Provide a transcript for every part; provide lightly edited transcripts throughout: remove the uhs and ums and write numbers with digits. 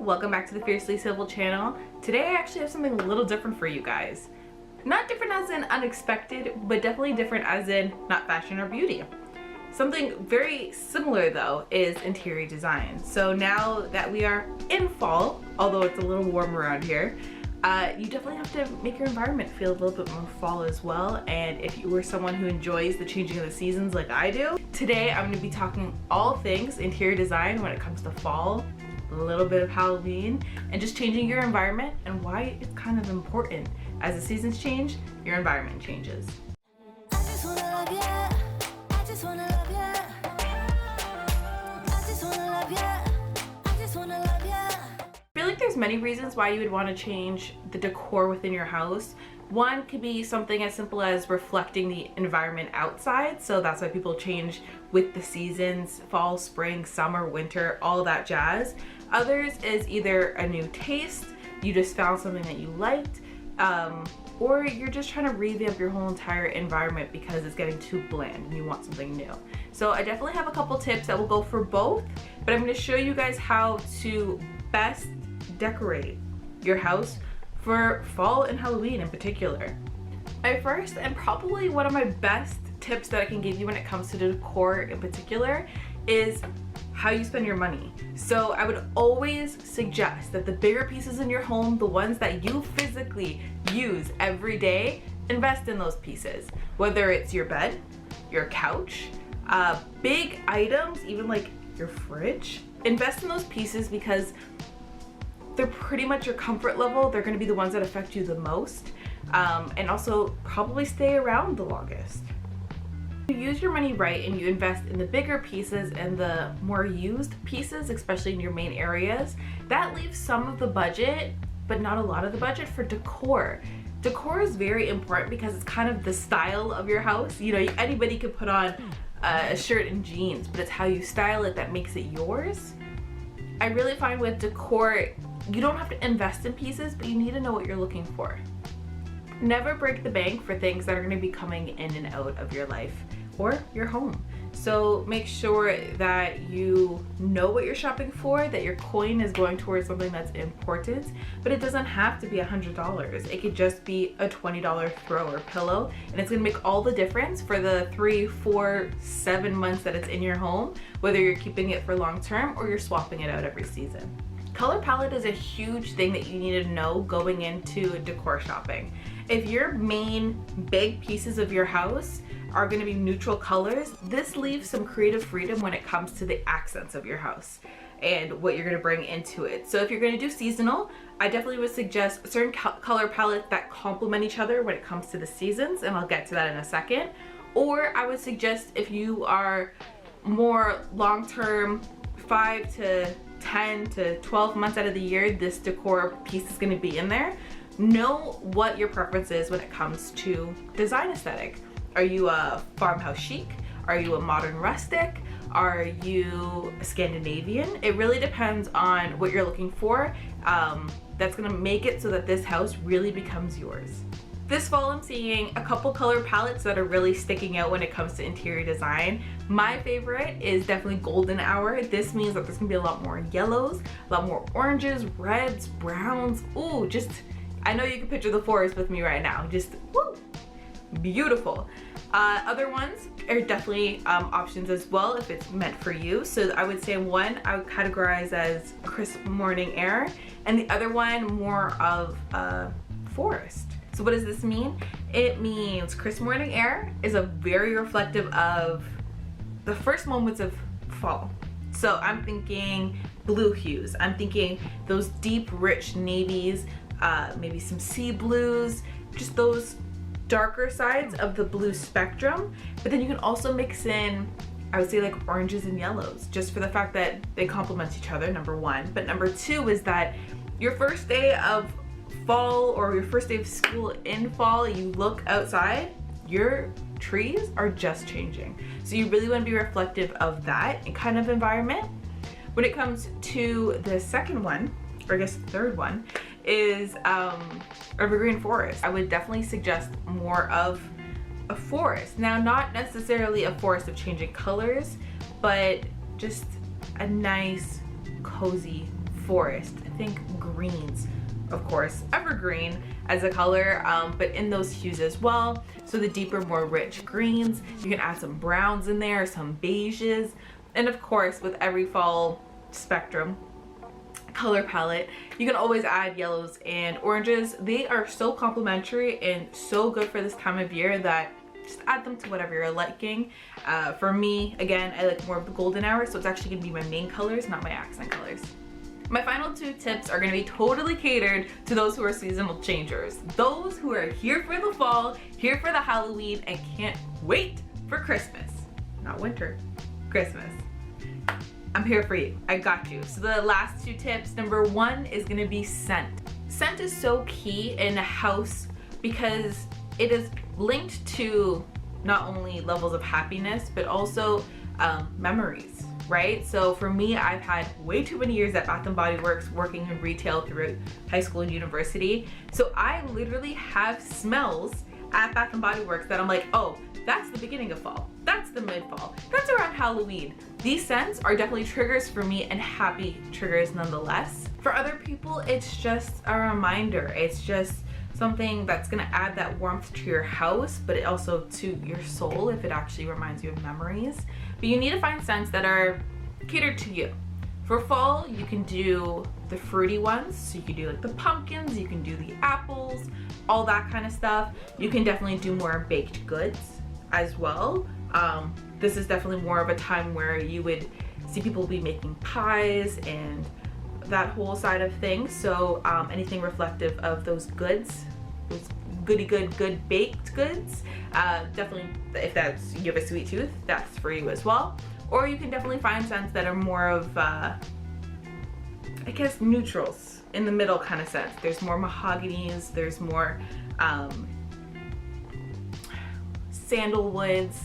welcome back to the Fiercely Civil channel. Today I actually have something a little different for you guys. Not different as in unexpected, but definitely different as in not fashion or beauty. Something very similar though is interior design. So now that we are in fall, although it's a little warm around here, you definitely have to make your environment feel a little bit more fall as well. And if you are someone who enjoys the changing of the seasons like I do, today I'm going to be talking all things interior design when it comes to fall, a little bit of Halloween, and just changing your environment and why it's kind of important. As the seasons change, your environment changes. I feel like there's many reasons why you would want to change the decor within your house. One could be something as simple as reflecting the environment outside, so that's why people change with the seasons, fall, spring, summer, winter, all that jazz. Others is either a new taste, you just found something that you liked, or you're just trying to revamp your whole entire environment because it's getting too bland and you want something new. So I definitely have a couple tips that will go for both, but I'm going to show you guys how to best decorate your house for fall and Halloween in particular. My first and probably one of my best tips that I can give you when it comes to decor in particular is how you spend your money. So I would always suggest that the bigger pieces in your home, the ones that you physically use every day, invest in those pieces. Whether it's your bed, your couch, big items, even like your fridge, invest in those pieces because they're pretty much your comfort level. They're going to be the ones that affect you the most, and also probably stay around the longest. You use your money right and you invest in the bigger pieces and the more used pieces, especially in your main areas. That leaves some of the budget, but not a lot of the budget, for decor. Decor is very important because it's kind of the style of your house. You know, anybody could put on a shirt and jeans, but it's how you style it that makes it yours. I really find with decor, you don't have to invest in pieces, but you need to know what you're looking for. Never break the bank for things that are going to be coming in and out of your life or your home. So make sure that you know what you're shopping for, that your coin is going towards something that's important, but it doesn't have to be $100. It could just be a $20 throw or pillow, and it's gonna make all the difference for the 3, 4, 7 months that it's in your home, whether you're keeping it for long term or you're swapping it out every season. Color palette is a huge thing that you need to know going into decor shopping. If your main big pieces of your house are going to be neutral colors, this leaves some creative freedom when it comes to the accents of your house and what you're going to bring into it. So if you're going to do seasonal, I definitely would suggest certain color palettes that complement each other when it comes to the seasons, and I'll get to that in a second. Or I would suggest if you are more long-term, 5 to 10 to 12 months out of the year, this decor piece is going to be in there. Know what your preference is when it comes to design aesthetic. Are you a farmhouse chic? Are you a modern rustic? Are you a Scandinavian? It really depends on what you're looking for. That's gonna make it so that this house really becomes yours. This fall I'm seeing a couple color palettes that are really sticking out when it comes to interior design. My favorite is definitely golden hour. This means that there's gonna be a lot more yellows, a lot more oranges, reds, browns. Ooh, just, I know you can picture the forest with me right now. Just, woo, beautiful. Other ones are definitely options as well if it's meant for you. So I would say one I would categorize as crisp morning air, and the other one more of forest. So what does this mean? It means crisp morning air is a very reflective of the first moments of fall. So I'm thinking blue hues. I'm thinking those deep, rich navies, maybe some sea blues, just those darker sides of the blue spectrum. But then you can also mix in, I would say, like oranges and yellows, just for the fact that they complement each other, number one. But number two is that your first day of fall or your first day of school in fall, you look outside, your trees are just changing. So you really want to be reflective of that kind of environment. When it comes to the second one, or I guess third one, is evergreen forest. I would definitely suggest more of a forest. Now, not necessarily a forest of changing colors, but just a nice, cozy forest, think greens, of course, evergreen as a color, but in those hues as well. So the deeper, more rich greens, you can add some browns in there, some beiges, and of course with every fall spectrum color palette, you can always add yellows and oranges. They are so complementary and so good for this time of year that just add them to whatever you're liking. For me, again, I like more of the golden hour, so it's actually gonna be my main colors, not my accent colors. My final 2 tips are gonna be totally catered to those who are seasonal changers. Those who are here for the fall, here for the Halloween, and can't wait for Christmas. Not winter, Christmas. I'm here for you, I got you. So the last 2 tips, number 1 is gonna be scent. Scent is so key in a house because it is linked to not only levels of happiness, but also memories, right? So for me, I've had way too many years at Bath & Body Works working in retail throughout high school and university. So I literally have smells at Bath & Body Works that I'm like, oh, that's the beginning of fall. That's the mid-fall. That's around Halloween. These scents are definitely triggers for me and happy triggers nonetheless. For other people, it's just a reminder. It's just something that's gonna add that warmth to your house, but it also to your soul if it actually reminds you of memories. But you need to find scents that are catered to you. For fall, you can do the fruity ones. So you can do like the pumpkins, you can do the apples, all that kind of stuff. You can definitely do more baked goods as well. This is definitely more of a time where you would see people be making pies and that whole side of things. So anything reflective of those goods, those good baked goods, definitely, if that's, you have a sweet tooth, that's for you as well. Or you can definitely find scents that are more of I guess neutrals, in the middle kind of sense. There's more mahoganies, there's more sandalwoods,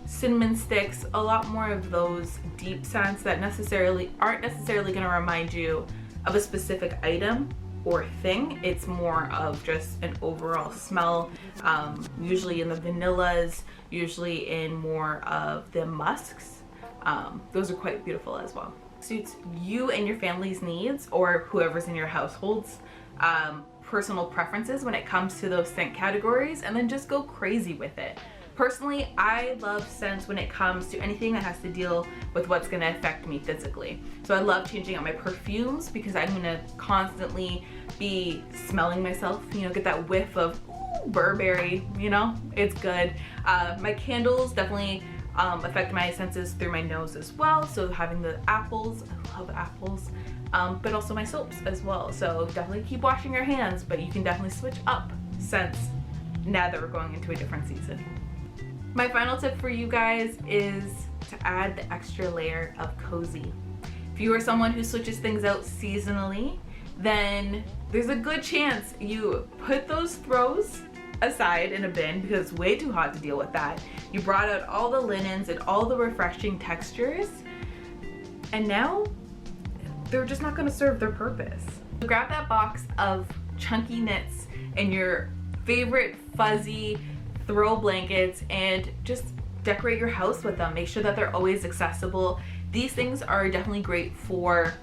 cinnamon sticks, a lot more of those deep scents that aren't necessarily going to remind you of a specific item or thing. It's more of just an overall smell, usually in the vanillas, usually in more of the musks. Those are quite beautiful as well. Suits you and your family's needs, or whoever's in your household's personal preferences when it comes to those scent categories, and then just go crazy with it. Personally, I love scents when it comes to anything that has to deal with what's gonna affect me physically. So I love changing out my perfumes because I'm gonna constantly be smelling myself, you know, get that whiff of Burberry, you know, it's good. My candles definitely affect my senses through my nose as well. So having the apples, I love apples, but also my soaps as well. So definitely keep washing your hands, but you can definitely switch up scents now that we're going into a different season. My final tip for you guys is to add the extra layer of cozy. If you are someone who switches things out seasonally, then there's a good chance you put those throws aside in a bin because it's way too hot to deal with that. You brought out all the linens and all the refreshing textures, and now they're just not gonna serve their purpose. So grab that box of chunky knits and your favorite fuzzy throw blankets and just decorate your house with them. Make sure that they're always accessible. These things are definitely great for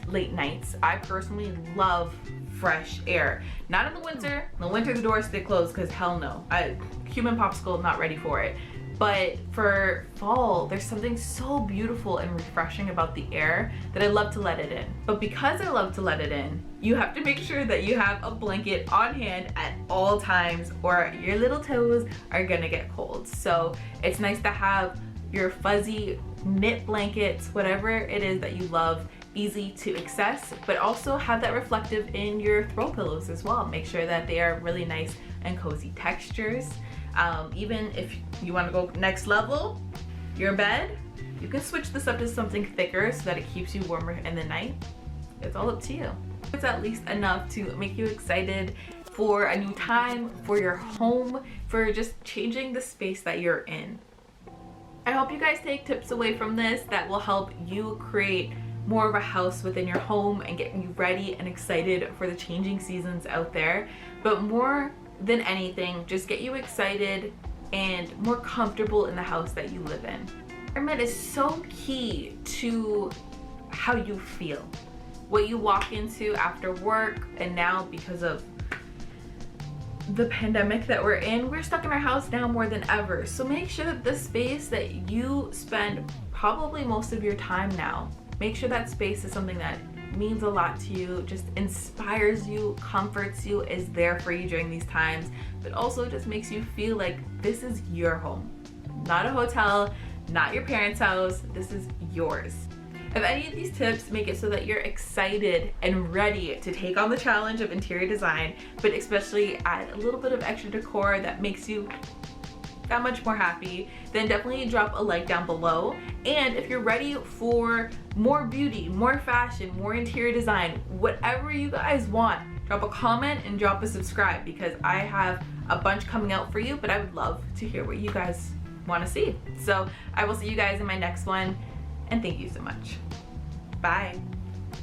late nights. I personally love fresh air. Not in the winter. In the winter the doors stay closed because hell no. Human popsicle, not ready for it. But for fall, there's something so beautiful and refreshing about the air that I love to let it in. But because I love to let it in, you have to make sure that you have a blanket on hand at all times or your little toes are gonna get cold. So it's nice to have your fuzzy knit blankets, whatever it is that you love, easy to access, but also have that reflective in your throw pillows as well. Make sure that they are really nice and cozy textures. Even if you want to go next level, your bed, you can switch this up to something thicker so that it keeps you warmer in the night. It's all up to you. It's at least enough to make you excited for a new time, for your home, for just changing the space that you're in. I hope you guys take tips away from this that will help you create more of a house within your home and get you ready and excited for the changing seasons out there. But more than anything, just get you excited and more comfortable in the house that you live in. Environment is so key to how you feel, what you walk into after work. And now, because of the pandemic that we're in, we're stuck in our house now more than ever. So make sure that the space that you spend probably most of your time now, make sure that space is something that means a lot to you, just inspires you, comforts you, is there for you during these times, but also just makes you feel like this is your home. Not a hotel, not your parents' house, this is yours. If any of these tips make it so that you're excited and ready to take on the challenge of interior design, but especially add a little bit of extra decor that makes you that much more happy, then definitely drop a like down below. And if you're ready for more beauty, more fashion, more interior design, whatever you guys want, drop a comment and drop a subscribe, because I have a bunch coming out for you, but I would love to hear what you guys want to see. So I will see you guys in my next one, and thank you so much. Bye.